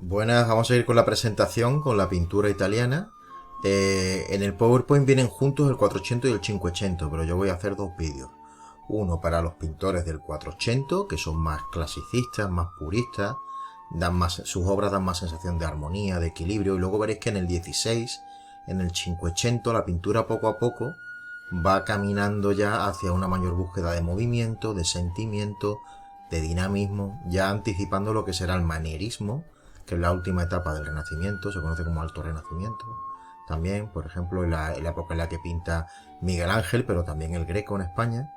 Buenas, vamos a ir con la presentación, con la pintura italiana. En el PowerPoint vienen juntos el 400 y el 500, pero yo voy a hacer dos vídeos. Uno para los pintores del 400, que son más clasicistas, más puristas, sus obras dan más sensación de armonía, de equilibrio, y luego veréis que en el 16, en el 500, la pintura poco a poco va caminando ya hacia una mayor búsqueda de movimiento, de sentimiento, de dinamismo, ya anticipando lo que será el manierismo, que es la última etapa del Renacimiento, se conoce como Alto Renacimiento. También, por ejemplo, en la época en la que pinta Miguel Ángel, pero también el Greco en España,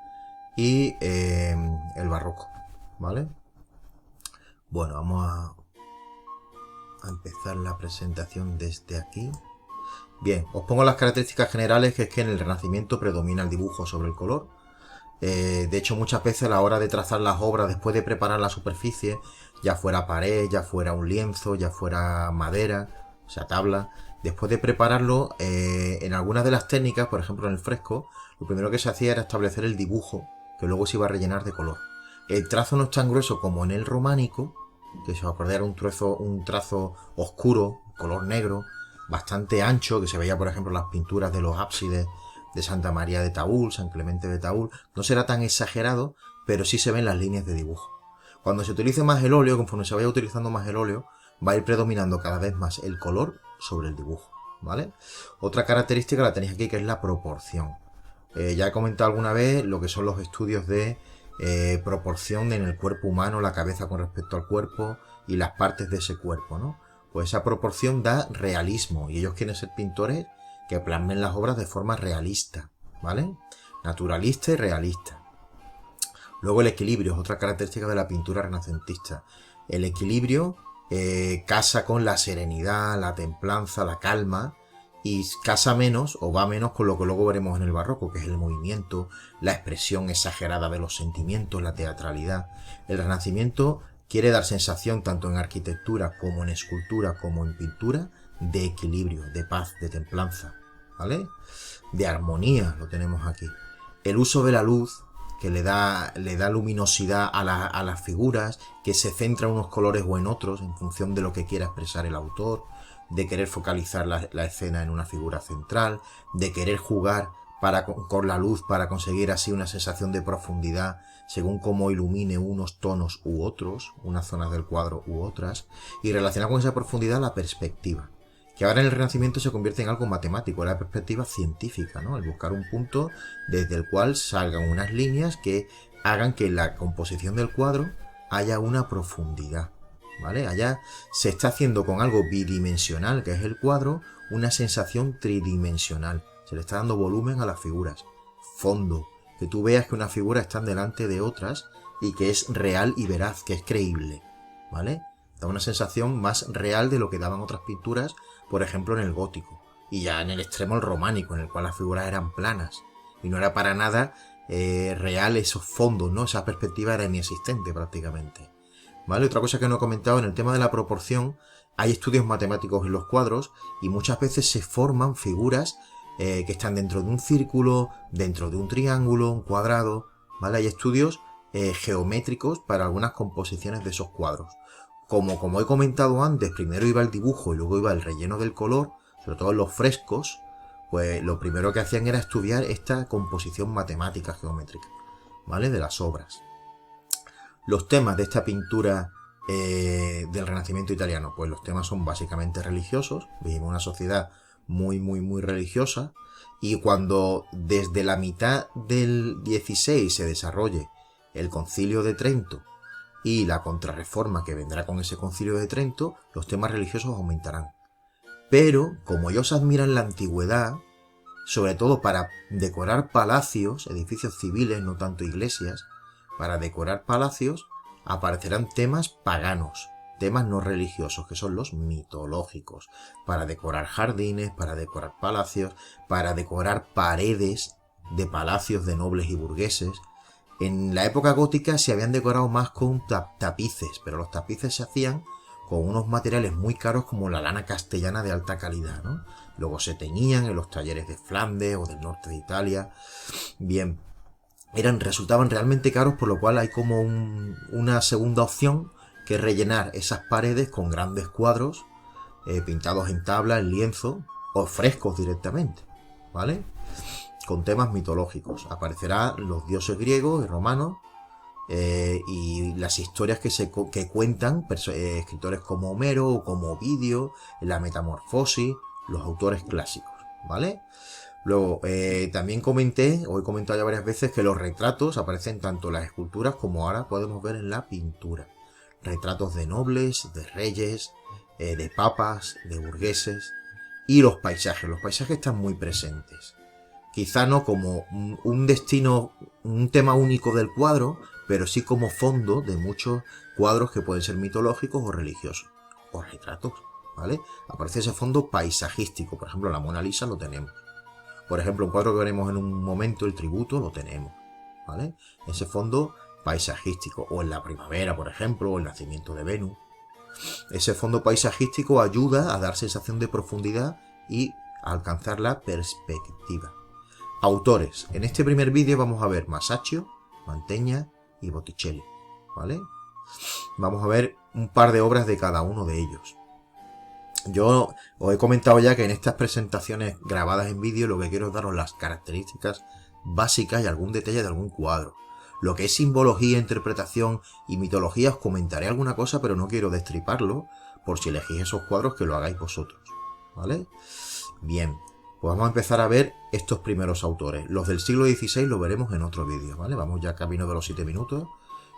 y el Barroco, ¿vale? Bueno, vamos a empezar la presentación desde aquí. Bien, os pongo las características generales, que es que en el Renacimiento predomina el dibujo sobre el color. De hecho, muchas veces a la hora de trazar las obras, después de preparar la superficie, ya fuera pared, ya fuera un lienzo, ya fuera madera, o sea, tabla, después de prepararlo, en algunas de las técnicas, por ejemplo en el fresco, lo primero que se hacía era establecer el dibujo, que luego se iba a rellenar de color. El trazo no es tan grueso como en el románico, que si os acordáis era un trazo oscuro, color negro, bastante ancho, que se veía por ejemplo en las pinturas de los ábsides de Santa María de Taúl, San Clemente de Taúl. No será tan exagerado, pero sí se ven las líneas de dibujo. Cuando se utilice más el óleo, conforme se vaya utilizando más el óleo, va a ir predominando cada vez más el color sobre el dibujo, ¿vale? Otra característica la tenéis aquí, que es la proporción. Ya he comentado alguna vez lo que son los estudios de proporción en el cuerpo humano, la cabeza con respecto al cuerpo y las partes de ese cuerpo, ¿no? Pues esa proporción da realismo, y ellos quieren ser pintores que plasmen las obras de forma realista, ¿vale? Naturalista y realista. Luego el equilibrio es otra característica de la pintura renacentista. El equilibrio casa con la serenidad, la templanza, la calma, y casa menos o va menos con lo que luego veremos en el barroco, que es el movimiento, la expresión exagerada de los sentimientos, la teatralidad. El renacimiento quiere dar sensación, tanto en arquitectura como en escultura como en pintura, de equilibrio, de paz, de templanza, ¿vale? De armonía, lo tenemos aquí. El uso de la luz, que le da luminosidad a las figuras, que se centra en unos colores o en otros en función de lo que quiera expresar el autor, de querer focalizar la escena en una figura central, de querer jugar con la luz para conseguir así una sensación de profundidad según cómo ilumine unos tonos u otros, unas zonas del cuadro u otras, y relacionar con esa profundidad la perspectiva, que ahora en el Renacimiento se convierte en algo matemático, la perspectiva científica, ¿no? El buscar un punto desde el cual salgan unas líneas que hagan que en la composición del cuadro haya una profundidad, ¿vale? Allá se está haciendo con algo bidimensional, que es el cuadro, una sensación tridimensional. Se le está dando volumen a las figuras, fondo, que tú veas que una figura está delante de otras y que es real y veraz, que es creíble, ¿vale? Da una sensación más real de lo que daban otras pinturas, por ejemplo en el gótico, y ya en el extremo el románico, en el cual las figuras eran planas y no era para nada real esos fondos, ¿no? Esa perspectiva era inexistente prácticamente, ¿vale? Otra cosa que no he comentado, en el tema de la proporción, hay estudios matemáticos en los cuadros y muchas veces se forman figuras que están dentro de un círculo, dentro de un triángulo, un cuadrado, ¿vale? Hay estudios geométricos para algunas composiciones de esos cuadros. Como he comentado antes, primero iba el dibujo y luego iba el relleno del color, sobre todo en los frescos, pues lo primero que hacían era estudiar esta composición matemática geométrica, ¿vale? De las obras. Los temas de esta pintura del Renacimiento italiano, pues los temas son básicamente religiosos. Vivimos una sociedad muy religiosa, y cuando desde la mitad del 16 se desarrolle el Concilio de Trento y la contrarreforma que vendrá con ese Concilio de Trento, los temas religiosos aumentarán. Pero como ellos admiran la antigüedad, sobre todo para decorar palacios, edificios civiles, no tanto iglesias, para decorar palacios aparecerán temas paganos, temas no religiosos, que son los mitológicos, para decorar jardines, para decorar palacios, para decorar paredes de palacios de nobles y burgueses. En la época gótica se habían decorado más con tapices, pero los tapices se hacían con unos materiales muy caros como la lana castellana de alta calidad, ¿no? Luego se teñían en los talleres de Flandes o del norte de Italia. Bien, resultaban realmente caros, por lo cual hay como una segunda opción, que rellenar esas paredes con grandes cuadros pintados en tabla, en lienzo o frescos directamente, ¿vale? Con temas mitológicos. Aparecerán los dioses griegos y romanos y las historias que cuentan escritores como Homero o como Ovidio, la Metamorfosis, los autores clásicos, ¿vale? Luego, también he comentado ya varias veces que los retratos aparecen tanto en las esculturas como ahora podemos ver en la pintura. Retratos de nobles, de reyes, de papas, de burgueses y los paisajes. Los paisajes están muy presentes. Quizá no como un destino, un tema único del cuadro, pero sí como fondo de muchos cuadros que pueden ser mitológicos o religiosos, o retratos, ¿vale? Aparece ese fondo paisajístico, por ejemplo, la Mona Lisa lo tenemos. Por ejemplo, un cuadro que veremos en un momento, el Tributo, lo tenemos, ¿vale? Ese fondo paisajístico, o en la primavera, por ejemplo, o el nacimiento de Venus. Ese fondo paisajístico ayuda a dar sensación de profundidad y a alcanzar la perspectiva. Autores. En este primer vídeo vamos a ver Masaccio, Mantegna y Botticelli, ¿vale? Vamos a ver un par de obras de cada uno de ellos. Yo os he comentado ya que en estas presentaciones grabadas en vídeo lo que quiero es daros las características básicas y algún detalle de algún cuadro. Lo que es simbología, interpretación y mitología os comentaré alguna cosa, pero no quiero destriparlo por si elegís esos cuadros que lo hagáis vosotros, ¿vale? Bien, pues vamos a empezar a ver estos primeros autores. Los del siglo XVI lo veremos en otro vídeo, ¿vale? Vamos ya camino de los 7 minutos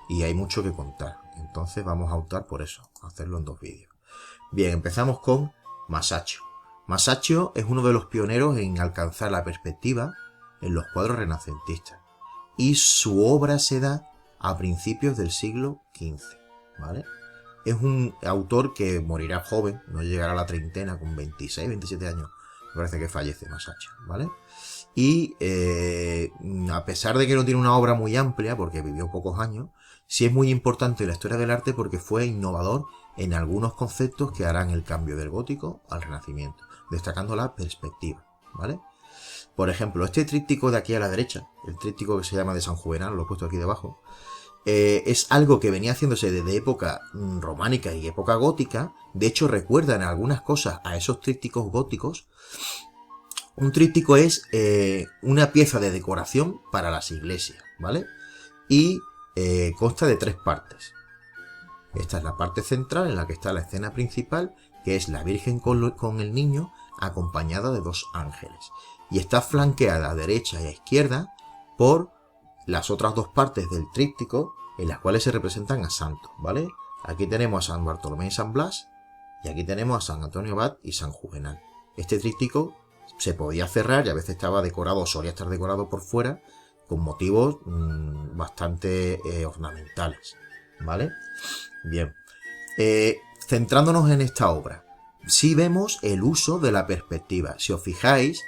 y hay mucho que contar. Entonces vamos a optar por eso, hacerlo en 2 vídeos. Bien, empezamos con Masaccio. Masaccio es uno de los pioneros en alcanzar la perspectiva en los cuadros renacentistas. Y su obra se da a principios del siglo XV, ¿vale? Es un autor que morirá joven, no llegará a la treintena, con 26, 27 años. Me parece que fallece Masaccio, ¿vale? Y a pesar de que no tiene una obra muy amplia, porque vivió pocos años, sí es muy importante en la historia del arte porque fue innovador en algunos conceptos que harán el cambio del gótico al renacimiento, destacando la perspectiva, ¿vale? Por ejemplo, este tríptico de aquí a la derecha, el tríptico que se llama de San Juvenal, lo he puesto aquí debajo, es algo que venía haciéndose desde época románica y época gótica. De hecho, recuerdan algunas cosas a esos trípticos góticos. Un tríptico es una pieza de decoración para las iglesias, ¿vale? Y consta de 3 partes. Esta es la parte central en la que está la escena principal, que es la Virgen con el niño acompañada de 2 ángeles. Y está flanqueada a derecha y a izquierda por las otras 2 partes del tríptico en las cuales se representan a santos, ¿vale? Aquí tenemos a San Bartolomé y San Blas, y aquí tenemos a San Antonio Abad y San Juvenal. Este tríptico se podía cerrar y a veces estaba decorado, o solía estar decorado por fuera, con motivos bastante ornamentales, ¿vale? Bien, centrándonos en esta obra, sí vemos el uso de la perspectiva. Si os fijáis,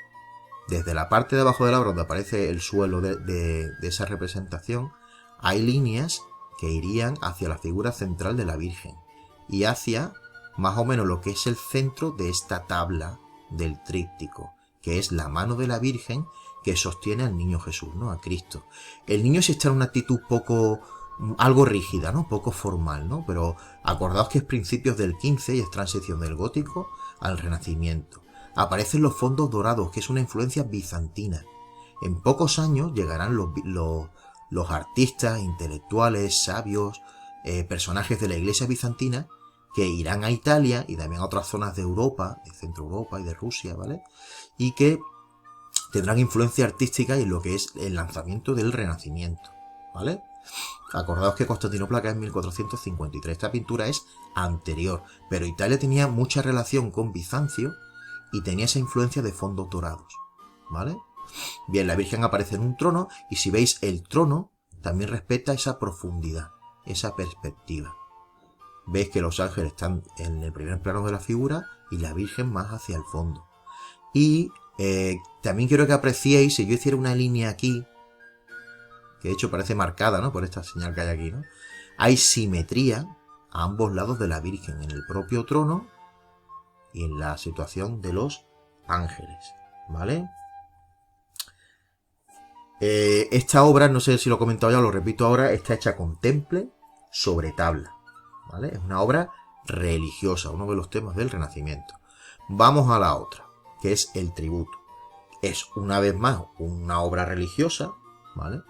desde la parte de abajo de la obra donde aparece el suelo de esa representación, hay líneas que irían hacia la figura central de la Virgen y hacia más o menos lo que es el centro de esta tabla del tríptico, que es la mano de la Virgen que sostiene al niño Jesús, ¿no? A Cristo. El niño sí está en una actitud algo rígida, ¿no? Poco formal, ¿no? Pero acordaos que es principios del XV y es transición del gótico al renacimiento. Aparecen los fondos dorados, que es una influencia bizantina. En pocos años llegarán los artistas, intelectuales, sabios, personajes de la iglesia bizantina que irán a Italia y también a otras zonas de Europa, de Centro Europa y de Rusia, ¿vale? Y que tendrán influencia artística en lo que es el lanzamiento del Renacimiento, ¿vale? Acordaos que Constantinopla cae en 1453. Esta pintura es anterior, pero Italia tenía mucha relación con Bizancio y tenía esa influencia de fondos dorados, ¿vale? Bien, la Virgen aparece en un trono y si veis el trono también respeta esa profundidad, esa perspectiva. Veis que los ángeles están en el primer plano de la figura y la Virgen más hacia el fondo. Y también quiero que apreciéis, si yo hiciera una línea aquí, que de hecho parece marcada, ¿no? Por esta señal que hay aquí, ¿no? Hay simetría a ambos lados de la Virgen, en el propio trono y en la situación de los ángeles, ¿vale? Esta obra, no sé si lo he comentado ya, lo repito ahora, está hecha con temple sobre tabla, ¿vale? Es una obra religiosa, uno de los temas del Renacimiento. Vamos a la otra, que es el tributo. Es una vez más una obra religiosa, ¿vale?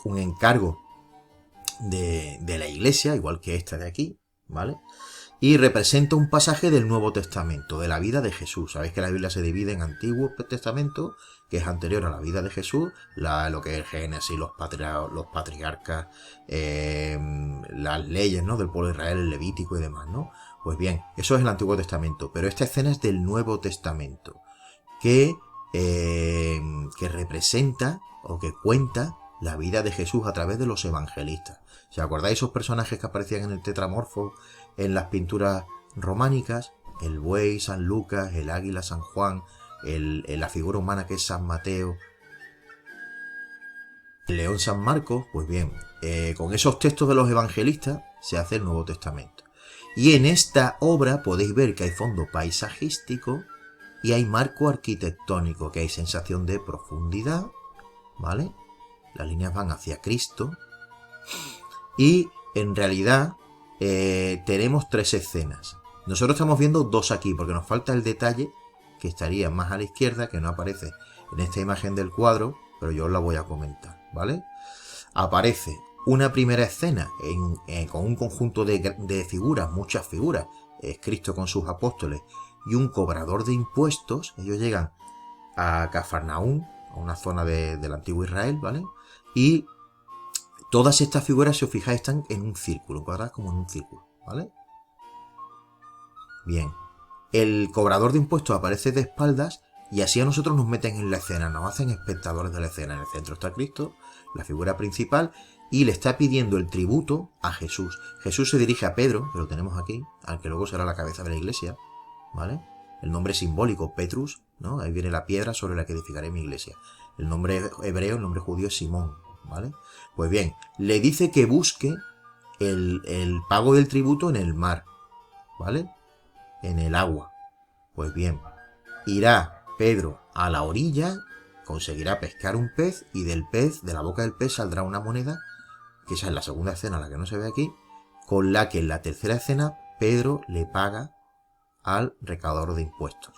Un encargo de la Iglesia, igual que esta de aquí, ¿vale? Y representa un pasaje del Nuevo Testamento, de la vida de Jesús. Sabéis que la Biblia se divide en Antiguo Testamento, que es anterior a la vida de Jesús, lo que es el Génesis, los patriarcas, las leyes, ¿no?, del pueblo de Israel, el Levítico y demás, ¿no? Pues bien, eso es el Antiguo Testamento, pero esta escena es del Nuevo Testamento, que representa o que cuenta la vida de Jesús a través de los evangelistas. ¿Se acordáis esos personajes que aparecían en el tetramorfo en las pinturas románicas? El buey, San Lucas, el águila, San Juan, la figura humana que es San Mateo, el león, San Marcos. Pues bien, con esos textos de los evangelistas se hace el Nuevo Testamento. Y en esta obra podéis ver que hay fondo paisajístico y hay marco arquitectónico, que hay sensación de profundidad, ¿vale? Las líneas van hacia Cristo. Y en realidad tenemos 3 escenas. Nosotros estamos viendo 2 aquí, porque nos falta el detalle que estaría más a la izquierda, que no aparece en esta imagen del cuadro, pero yo os la voy a comentar, ¿vale? Aparece una primera escena con un conjunto de figuras, muchas figuras. Es Cristo con sus apóstoles y un cobrador de impuestos. Ellos llegan a Cafarnaúm, a una zona del antiguo Israel, ¿vale? Y todas estas figuras, si os fijáis, están en un círculo, cuadradas como en un círculo, ¿vale? Bien, el cobrador de impuestos aparece de espaldas y así a nosotros nos meten en la escena, nos hacen espectadores de la escena. En el centro está Cristo, la figura principal, y le está pidiendo el tributo a Jesús. Jesús se dirige a Pedro, que lo tenemos aquí, al que luego será la cabeza de la iglesia, ¿vale? El nombre simbólico, Petrus, ¿no? Ahí viene la piedra sobre la que edificaré mi iglesia. El nombre hebreo, el nombre judío es Simón, ¿vale? Pues bien, le dice que busque el pago del tributo en el mar, ¿vale? En el agua. Pues bien, irá Pedro a la orilla, conseguirá pescar un pez y del pez, de la boca del pez, saldrá una moneda, que esa es la segunda escena, la que no se ve aquí, con la que en la tercera escena Pedro le paga al recaudador de impuestos.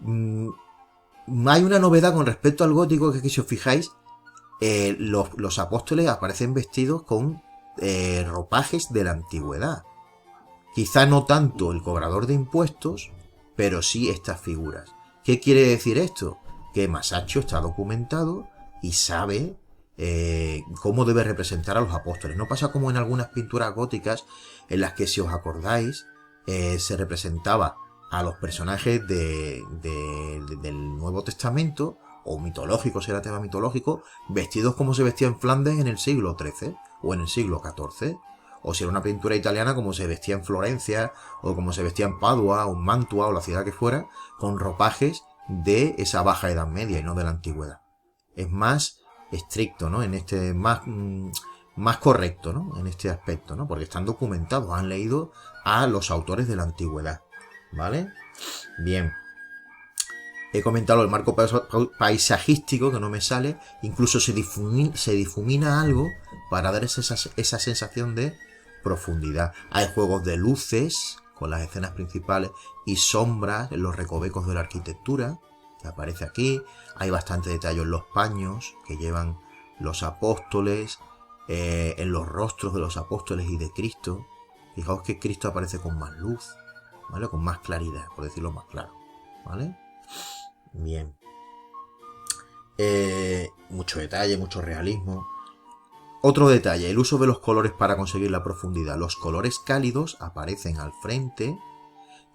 Hay una novedad con respecto al gótico, que es que si os fijáis, los apóstoles aparecen vestidos con ropajes de la antigüedad. Quizá no tanto el cobrador de impuestos, pero sí estas figuras. ¿Qué quiere decir esto? Que Masaccio está documentado y sabe cómo debe representar a los apóstoles. No pasa como en algunas pinturas góticas en las que, si os acordáis, se representaba a los personajes del Nuevo Testamento, o mitológico, si era tema mitológico, vestidos como se vestía en Flandes en el siglo XIII o en el siglo XIV. O si era una pintura italiana, como se vestía en Florencia, o como se vestía en Padua, o en Mantua, o la ciudad que fuera, con ropajes de esa baja Edad Media y no de la antigüedad. Es más estricto, ¿no? En este, más correcto, ¿no? En este aspecto, ¿no? Porque están documentados, han leído a los autores de la antigüedad, ¿vale? Bien. He comentado el marco paisajístico, que no me sale. Incluso se difumina algo para dar esa sensación de profundidad. Hay juegos de luces con las escenas principales y sombras en los recovecos de la arquitectura, que aparece aquí. Hay bastante detalle en los paños que llevan los apóstoles, en los rostros de los apóstoles y de Cristo. Fijaos que Cristo aparece con más luz, ¿vale? Con más claridad, por decirlo más claro, ¿vale? Bien. Mucho detalle, mucho realismo. Otro detalle, el uso de los colores para conseguir la profundidad. Los colores cálidos aparecen al frente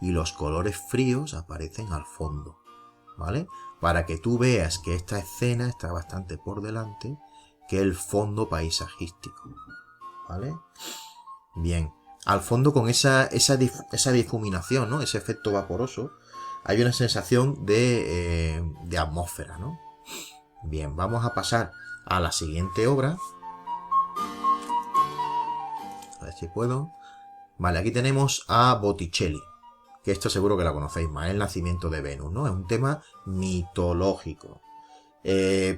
y los colores fríos aparecen al fondo, ¿vale? Para que tú veas que esta escena está bastante por delante que el fondo paisajístico, ¿vale? Bien, al fondo, con esa difuminación, ¿no? Ese efecto vaporoso, hay una sensación de atmósfera, ¿no? Bien, vamos a pasar a la siguiente obra. A ver si puedo. Vale, aquí tenemos a Botticelli, que esto seguro que la conocéis más, el nacimiento de Venus, ¿no? Es un tema mitológico.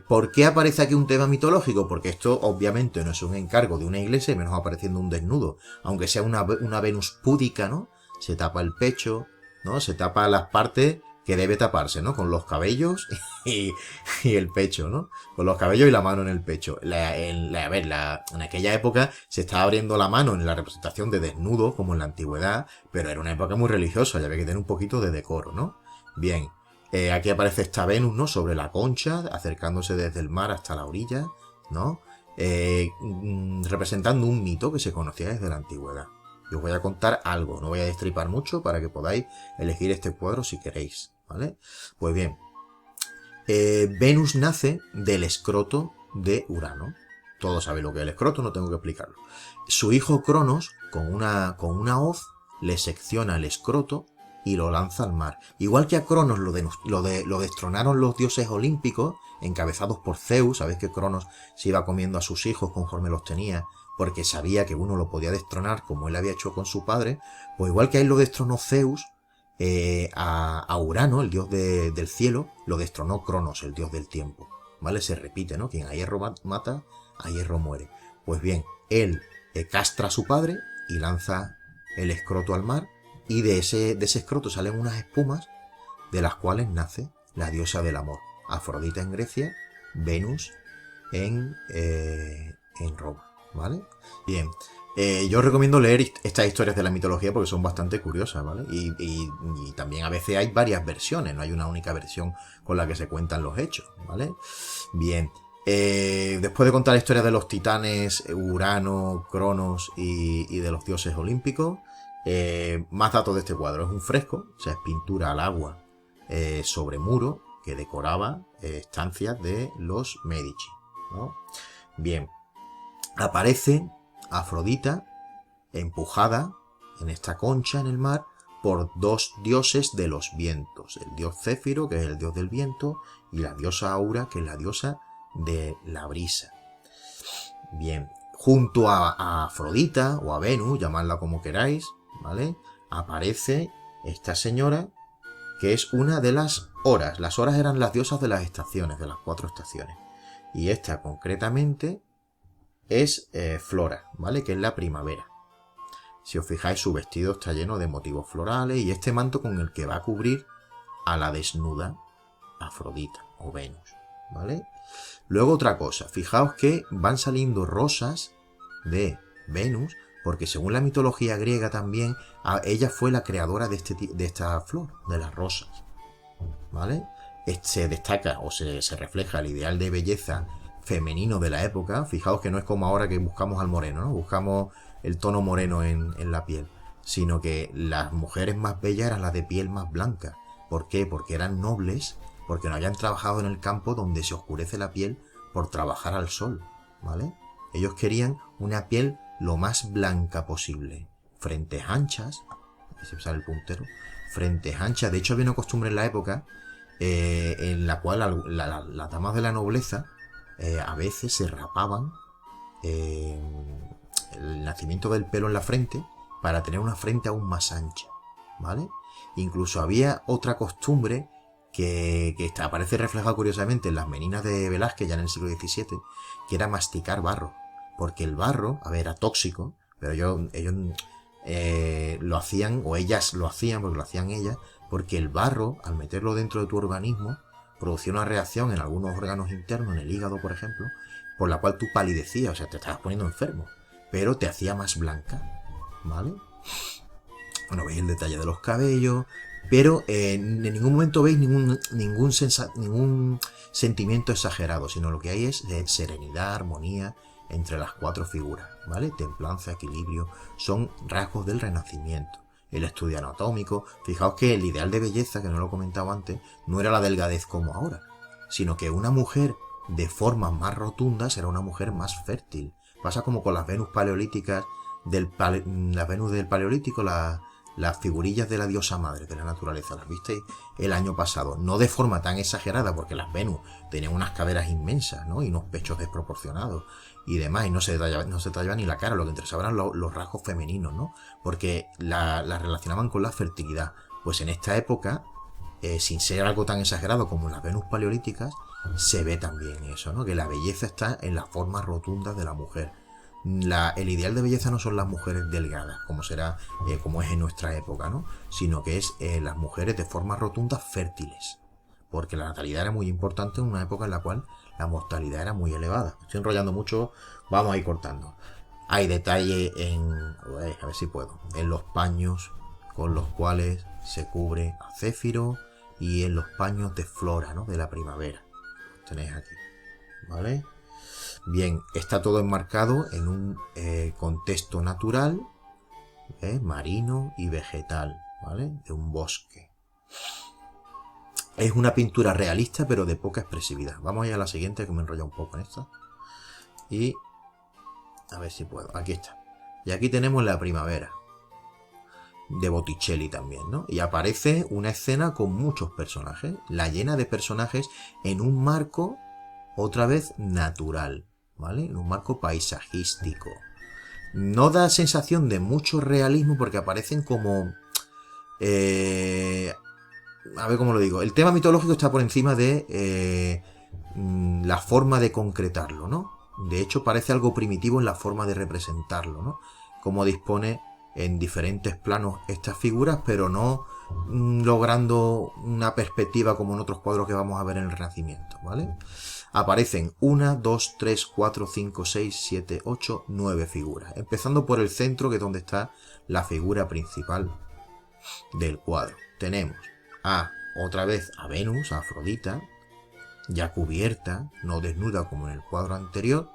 ¿Por qué aparece aquí un tema mitológico? Porque esto obviamente no es un encargo de una iglesia, y menos apareciendo un desnudo, aunque sea una Venus púdica, ¿no? Se tapa el pecho, ¿no? Se tapa las partes que debe taparse, ¿no? Con los cabellos y, y el pecho, ¿no? Con los cabellos y la mano en el pecho. En aquella época se estaba abriendo la mano en la representación de desnudo, como en la antigüedad, pero era una época muy religiosa, ya había que tener un poquito de decoro, ¿no? Bien, aquí aparece esta Venus, ¿no? Sobre la concha, acercándose desde el mar hasta la orilla, ¿no? Representando un mito que se conocía desde la antigüedad. Yo os voy a contar algo, no voy a destripar mucho para que podáis elegir este cuadro si queréis, ¿vale? Pues bien, Venus nace del escroto de Urano. Todos sabéis lo que es el escroto, no tengo que explicarlo. Su hijo Cronos, con una hoz, le secciona el escroto y lo lanza al mar. Igual que a Cronos lo destronaron los dioses olímpicos, encabezados por Zeus. Sabéis que Cronos se iba comiendo a sus hijos conforme los tenía, porque sabía que uno lo podía destronar como él había hecho con su padre. Pues igual que a él lo destronó Zeus, a Urano, el dios del cielo, lo destronó Cronos, el dios del tiempo. ¿Vale? Se repite, ¿no? Quien a hierro mata, a hierro muere. Pues bien, él castra a su padre y lanza el escroto al mar, y de ese escroto salen unas espumas de las cuales nace la diosa del amor. Afrodita en Grecia, Venus en Roma, ¿vale? Bien, yo os recomiendo leer estas historias de la mitología porque son bastante curiosas, ¿vale? Y también a veces hay varias versiones, no hay una única versión con la que se cuentan los hechos, ¿vale? Bien, después de contar la historia de los titanes, Urano, Cronos y de los dioses olímpicos, más datos de este cuadro. Es un fresco, o sea, es pintura al agua sobre muro que decoraba estancias de los Medici, ¿no? Bien, aparece Afrodita empujada en esta concha en el mar por dos dioses de los vientos, el dios Céfiro, que es el dios del viento, y la diosa Aura, que es la diosa de la brisa. Bien, junto a Afrodita o a Venus, llamadla como queráis, ¿vale? Aparece esta señora que es una de las horas. Las horas eran las diosas de las estaciones, de las 4 estaciones. Y esta concretamente es Flora, ¿vale? Que es la primavera. Si os fijáis, su vestido está lleno de motivos florales y este manto con el que va a cubrir a la desnuda Afrodita o Venus, ¿vale? Luego otra cosa, fijaos que van saliendo rosas de Venus, porque según la mitología griega también, ella fue la creadora de esta flor, de las rosas, ¿vale? Se destaca o se refleja el ideal de belleza femenino de la época. Fijaos que no es como ahora que buscamos al moreno, ¿no? Buscamos el tono moreno en la piel, sino que las mujeres más bellas eran las de piel más blanca. ¿Por qué? Porque eran nobles, porque no habían trabajado en el campo donde se oscurece la piel por trabajar al sol, ¿vale? Ellos querían una piel lo más blanca posible, frentes anchas, ahí se sale el puntero, frentes anchas. De hecho había una costumbre en la época en la cual las damas de la nobleza a veces se rapaban el nacimiento del pelo en la frente para tener una frente aún más ancha, ¿vale? Incluso había otra costumbre que aparece reflejada curiosamente en las meninas de Velázquez ya en el siglo XVII, que era masticar barro, porque el barro, a ver, era tóxico, pero ellos lo hacían, o ellas lo hacían, porque lo hacían ellas, porque el barro, al meterlo dentro de tu organismo, producía una reacción en algunos órganos internos, en el hígado, por ejemplo, por la cual tú palidecías, o sea, te estabas poniendo enfermo, pero te hacía más blanca, ¿vale? Bueno, veis el detalle de los cabellos, pero en ningún momento veis ningún sentimiento exagerado, sino lo que hay es de serenidad, armonía entre las 4 figuras, ¿vale? Templanza, equilibrio, son rasgos del Renacimiento. El estudio anatómico, fijaos que el ideal de belleza, que no lo he comentado antes, no era la delgadez como ahora, sino que una mujer de formas más rotundas era una mujer más fértil. Pasa como con las Venus paleolíticas, las Venus del Paleolítico, las figurillas de la diosa madre de la naturaleza, las visteis el año pasado, no de forma tan exagerada, porque las Venus tenían unas caderas inmensas, ¿no? Y unos pechos desproporcionados y demás, y no se tallaba ni la cara. Lo que interesaba eran los rasgos femeninos, ¿no? Porque la relacionaban con la fertilidad. Pues en esta época, sin ser algo tan exagerado como las Venus paleolíticas, se ve también eso, ¿no? Que la belleza está en las formas rotundas de la mujer. El ideal de belleza no son las mujeres delgadas, como será, como es en nuestra época, ¿no? Sino que es las mujeres de formas rotundas fértiles. Porque la natalidad era muy importante en una época en la cual la mortalidad era muy elevada. Estoy enrollando mucho, vamos a ir cortando. Hay detalle a ver si puedo, en los paños con los cuales se cubre a Céfiro y en los paños de Flora, ¿no? De la primavera. Los tenéis aquí, ¿vale? Bien, está todo enmarcado en un contexto natural, marino y vegetal, ¿vale? De un bosque. Es una pintura realista, pero de poca expresividad. Vamos a ir a la siguiente, que me enrolla un poco en esta. Y a ver si puedo. Aquí está. Y aquí tenemos la primavera. De Botticelli también, ¿no? Y aparece una escena con muchos personajes. La llena de personajes en un marco, otra vez, natural, ¿vale? En un marco paisajístico. No da sensación de mucho realismo porque aparecen como... a ver cómo lo digo. El tema mitológico está por encima de la forma de concretarlo, ¿no? De hecho, parece algo primitivo en la forma de representarlo, ¿no? Cómo dispone en diferentes planos estas figuras, pero no logrando una perspectiva como en otros cuadros que vamos a ver en el Renacimiento, ¿vale? Aparecen 1, 2, 3, 4, 5, 6, 7, 8, 9 figuras. Empezando por el centro, que es donde está la figura principal del cuadro. Tenemos otra vez a Venus, a Afrodita, ya cubierta, no desnuda como en el cuadro anterior,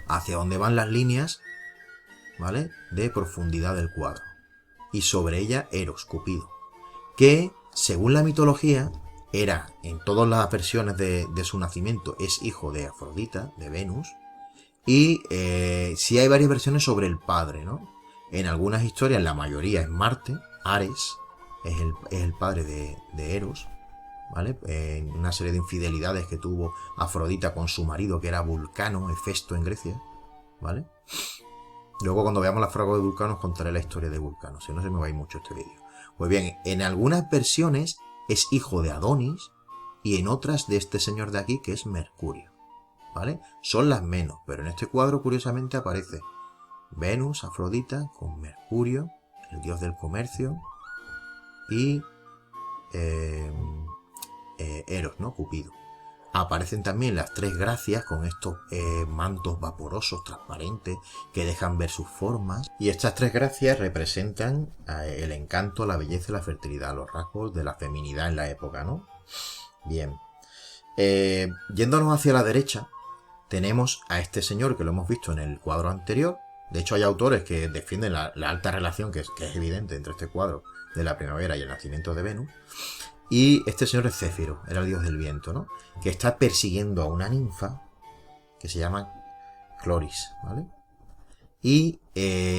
hacia donde van las líneas, ¿vale? De profundidad del cuadro. Y sobre ella Eros, Cupido, que según la mitología era, en todas las versiones de su nacimiento, es hijo de Afrodita, de Venus, y sí hay varias versiones sobre el padre, ¿no? En algunas historias, la mayoría es Marte, Ares, es el padre de Eros, ¿vale? En una serie de infidelidades que tuvo Afrodita con su marido, que era Vulcano, Hefesto en Grecia, ¿vale? Luego, cuando veamos la fragua de Vulcano, os contaré la historia de Vulcano, si no se me va a ir mucho este vídeo. Pues bien, en algunas versiones es hijo de Adonis y en otras de este señor de aquí, que es Mercurio, ¿vale? Son las menos, pero en este cuadro, curiosamente, aparece Venus, Afrodita, con Mercurio, el dios del comercio, y Eros, ¿no? Cupido. Aparecen también las tres gracias con estos mantos vaporosos, transparentes, que dejan ver sus formas. Y estas tres gracias representan el encanto, la belleza y la fertilidad, los rasgos de la feminidad en la época, ¿no? Bien. Yéndonos hacia la derecha, tenemos a este señor que lo hemos visto en el cuadro anterior. De hecho, hay autores que defienden la alta relación que es evidente entre este cuadro de la primavera y el nacimiento de Venus. Y este señor es Céfiro, era el dios del viento, ¿no? Que está persiguiendo a una ninfa que se llama Cloris, ¿vale? Y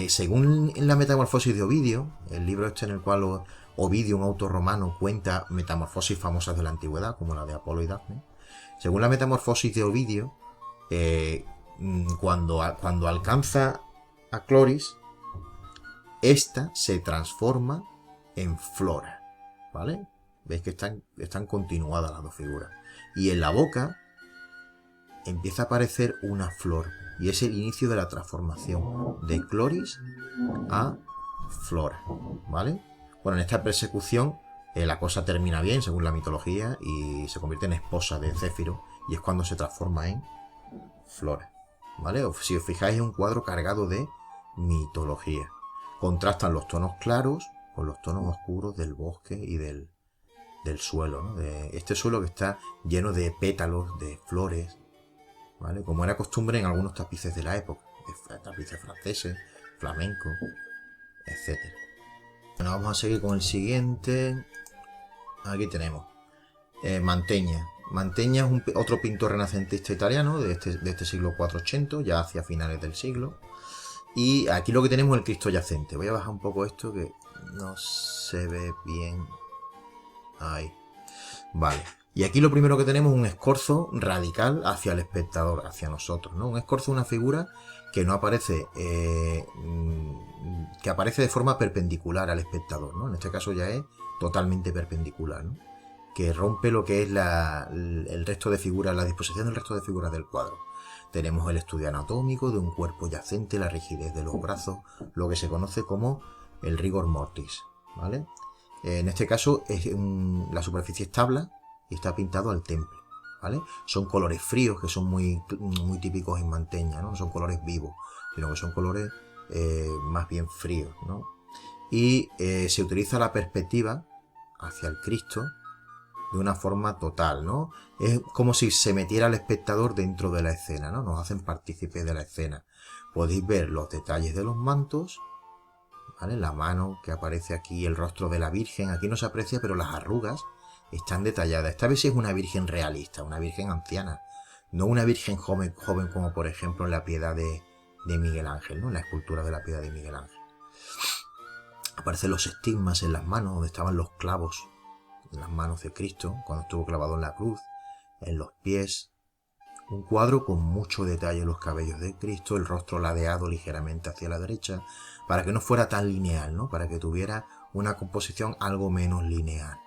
según la Metamorfosis de Ovidio, el libro este en el cual Ovidio, un autor romano, cuenta metamorfosis famosas de la antigüedad, como la de Apolo y Dafne. Según la Metamorfosis de Ovidio, cuando alcanza a Cloris, esta se transforma en Flora, ¿vale? Veis que están continuadas las dos figuras. Y en la boca empieza a aparecer una flor. Y es el inicio de la transformación de Cloris a Flora, ¿vale? Bueno, en esta persecución la cosa termina bien, según la mitología, y se convierte en esposa de Céfiro. Y es cuando se transforma en Flora, ¿vale? Si os fijáis, es un cuadro cargado de mitología. Contrastan los tonos claros con los tonos oscuros del bosque y del suelo, ¿no? De este suelo que está lleno de pétalos, de flores, ¿vale? Como era costumbre en algunos tapices de la época, tapices franceses, flamencos, etc. Bueno, vamos a seguir con el siguiente. Aquí tenemos Mantegna. Mantegna es otro pintor renacentista italiano de este siglo 480, ya hacia finales del siglo. Y aquí lo que tenemos es el Cristo yacente. Voy a bajar un poco esto que no se ve bien. Ahí. Vale. Y aquí lo primero que tenemos es un escorzo radical hacia el espectador, hacia nosotros, ¿no? Un escorzo es una figura que no aparece, que aparece de forma perpendicular al espectador, ¿no? En este caso ya es totalmente perpendicular, ¿no? que rompe lo que es el resto de figuras, la disposición del resto de figuras del cuadro. Tenemos el estudio anatómico de un cuerpo yacente, la rigidez de los brazos, lo que se conoce como el rigor mortis, ¿vale? En este caso la superficie es tabla y está pintado al temple, ¿vale? Son colores fríos que son muy típicos en Manteña, ¿no? No son colores vivos, sino que son colores más bien fríos, ¿no? Y se utiliza la perspectiva hacia el Cristo de una forma total, ¿no? Es como si se metiera el espectador dentro de la escena, ¿no? Nos hacen partícipes de la escena. Podéis ver los detalles de los mantos, ¿vale? La mano que aparece aquí, el rostro de la Virgen, aquí no se aprecia, pero las arrugas están detalladas. Esta vez es una Virgen realista, una Virgen anciana, no una Virgen joven como por ejemplo en la Piedad de Miguel Ángel, ¿no? En la escultura de la Piedad de Miguel Ángel. Aparecen los estigmas en las manos, donde estaban los clavos en las manos de Cristo, cuando estuvo clavado en la cruz, en los pies. Un cuadro con mucho detalle en los cabellos de Cristo, el rostro ladeado ligeramente hacia la derecha, para que no fuera tan lineal, ¿no? Para que tuviera una composición algo menos lineal.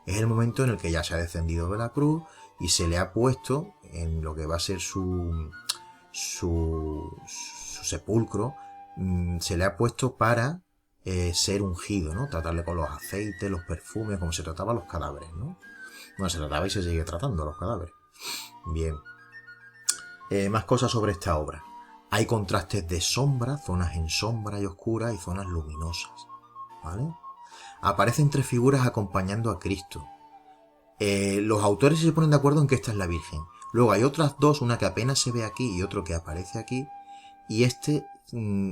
Es el momento en el que ya se ha descendido de la cruz y se le ha puesto en lo que va a ser su sepulcro, se le ha puesto para ser ungido, ¿no? Tratarle con los aceites, los perfumes, como se trataba a los cadáveres, ¿no? Bueno, se trataba y se sigue tratando a los cadáveres. Bien. Más cosas sobre esta obra. Hay contrastes de sombra, zonas en sombra y oscuras y zonas luminosas, ¿vale? Aparecen 3 figuras acompañando a Cristo. Los autores se ponen de acuerdo en que esta es la Virgen. Luego hay otras 2, una que apenas se ve aquí y otro que aparece aquí. Y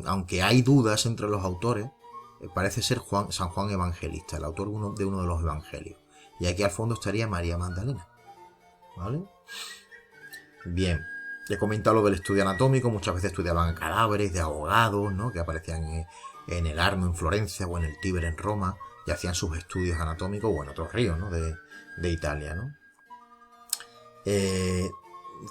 aunque hay dudas entre los autores, parece ser San Juan Evangelista, el autor de uno de los evangelios. Y aquí al fondo estaría María Magdalena, ¿vale? Bien, he comentado lo del estudio anatómico. Muchas veces estudiaban cadáveres de ahogados, ¿no? Que aparecían en el Arno en Florencia o en el Tíber en Roma, y hacían sus estudios anatómicos, o en otros ríos, ¿no? de Italia, ¿no?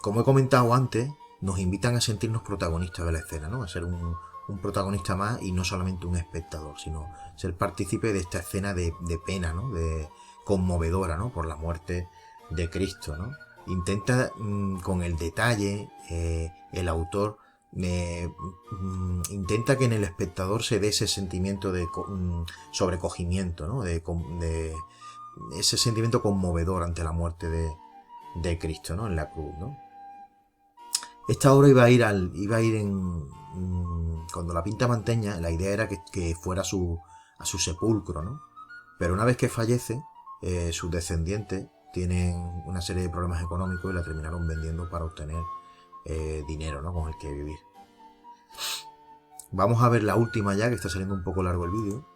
Como he comentado antes, nos invitan a sentirnos protagonistas de la escena, ¿no? A ser un protagonista más y no solamente un espectador, sino ser partícipe de esta escena de pena, ¿no? De conmovedora, ¿no? Por la muerte de Cristo, ¿no? Intenta con el detalle, el autor intenta que en el espectador se dé ese sentimiento de sobrecogimiento, ¿no? De ese sentimiento conmovedor ante la muerte de Cristo, ¿no? En la cruz, ¿no? Esta obra iba a ir cuando la pinta Manteña, la idea era que fuera a su sepulcro, ¿no? Pero una vez que fallece, sus descendientes tienen una serie de problemas económicos y la terminaron vendiendo para obtener dinero, ¿no? Con el que vivir. Vamos a ver la última ya, que está saliendo un poco largo el vídeo,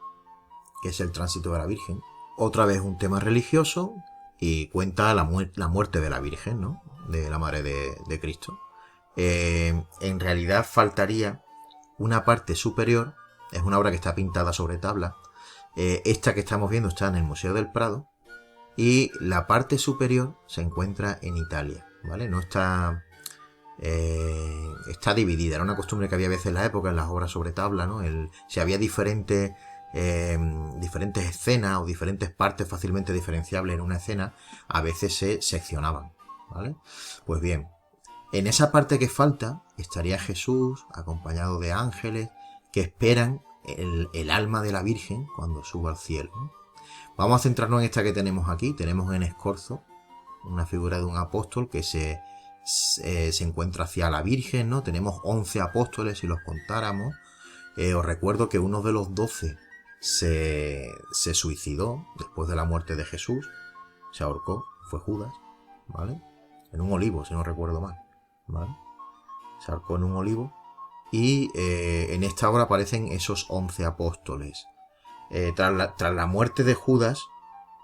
que es el tránsito de la Virgen. Otra vez un tema religioso y cuenta la muerte de la Virgen, ¿no? De la Madre de Cristo. En realidad faltaría una parte superior. Es una obra que está pintada sobre tabla. Esta que estamos viendo está en el Museo del Prado. Y la parte superior se encuentra en Italia, ¿vale? No está... está dividida. Era una costumbre que había a veces en la época en las obras sobre tabla, ¿no? Si había diferentes escenas o diferentes partes fácilmente diferenciables en una escena, a veces se seccionaban, ¿vale? Pues bien, en esa parte que falta estaría Jesús acompañado de ángeles que esperan el alma de la Virgen cuando suba al cielo, ¿no? Vamos a centrarnos en esta que tenemos aquí. Tenemos en escorzo una figura de un apóstol que se encuentra hacia la Virgen, ¿no? Tenemos 11 apóstoles si los contáramos. Os recuerdo que uno de los 12 se suicidó después de la muerte de Jesús. Se ahorcó, fue Judas, ¿vale? En un olivo, si no recuerdo mal, ¿vale? Se ahorcó en un olivo. Y en esta obra aparecen esos 11 apóstoles. Tras la muerte de Judas,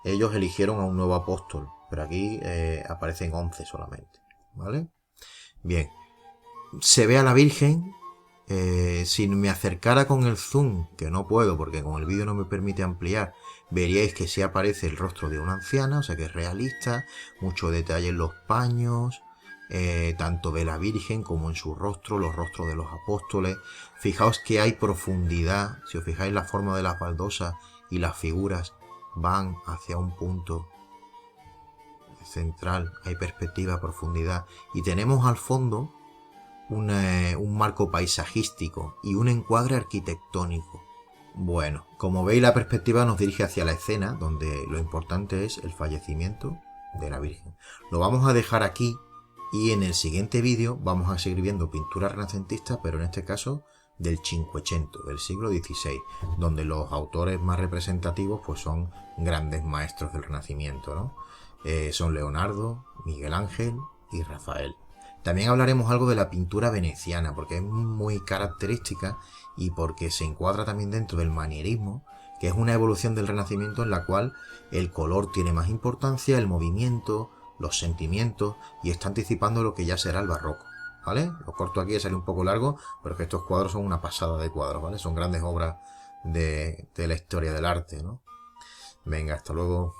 ellos eligieron a un nuevo apóstol, pero aquí aparecen 11 solamente, ¿vale? Bien, se ve a la Virgen. Si me acercara con el zoom, que no puedo porque con el vídeo no me permite ampliar, veríais que sí aparece el rostro de una anciana, o sea que es realista, mucho detalle en los paños, tanto de la Virgen como en su rostro, los rostros de los apóstoles. Fijaos que hay profundidad. Si os fijáis, la forma de las baldosas y las figuras van hacia un punto central, hay perspectiva, profundidad. Y tenemos al fondo un marco paisajístico y un encuadre arquitectónico. Bueno, como veis, la perspectiva nos dirige hacia la escena, donde lo importante es el fallecimiento de la Virgen. Lo vamos a dejar aquí y en el siguiente vídeo vamos a seguir viendo pinturas renacentistas, pero en este caso del Cinquecento, del siglo XVI, donde los autores más representativos pues son grandes maestros del Renacimiento, ¿no? Son Leonardo, Miguel Ángel y Rafael. También hablaremos algo de la pintura veneciana, porque es muy característica y porque se encuadra también dentro del manierismo, que es una evolución del Renacimiento en la cual el color tiene más importancia, el movimiento, los sentimientos, y está anticipando lo que ya será el barroco, ¿vale? Lo corto aquí, sale un poco largo, pero que estos cuadros son una pasada de cuadros, ¿vale? Son grandes obras de la historia del arte, ¿no? Venga, hasta luego.